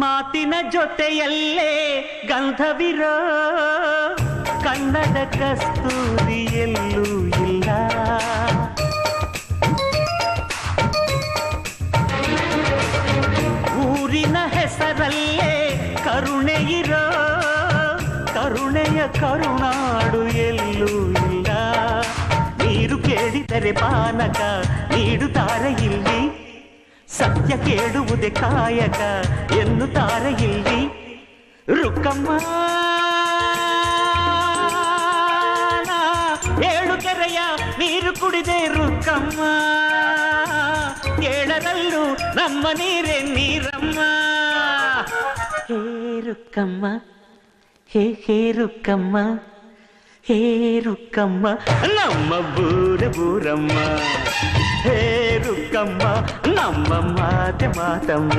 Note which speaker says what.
Speaker 1: ಮಾತಿನ ಜೊತೆಯಲ್ಲೇ ಗಂಧವಿರೋ ಕನ್ನಡ ಕಸ್ತೂರಿ ಎಲ್ಲೂ ಇಲ್ಲ. ಊರಿನ ಹೆಸರಲ್ಲೇ ಕರುಣೆ ಇರೋ ಕರುಣೆಯ ಕರುನಾಡು ಎಲ್ಲೂ ಇಲ್ಲ. ನೀರು ಕೇಳಿದರೆ ಪಾನಕ ನೀಡುತ್ತಾರೆ ಇಲ್ಲಿ, ಸತ್ಯ ಕೇಳುವುದೇ ಕಾಯಕ ಎನ್ನುತ್ತಾರೆ ಇಲ್ಲಿ. ರುಕ್ಕಮ್ಮ ಏಳು ಕೆರೆಯ ನೀರು ಕುಡಿದೆ ರುಕ್ಕಮ್ಮ, ಏಳರಲ್ಲೂ ನಮ್ಮ ನೀರೇ ನೀರಮ್ಮ. ಹೇ ರುಕ್ಕಮ್ಮ, ಹೇ ಹೇ ರುಕ್ಕಮ್ಮ, ಹೇ ರುಕ್ಕಮ್ಮ ನಮ್ಮ ಬೂರಮ್ಮ. ಹೇ ರುಕ್ಕಮ್ಮ ನಮ್ಮ ಮಾತೆ ಮಾತಮ್ಮ.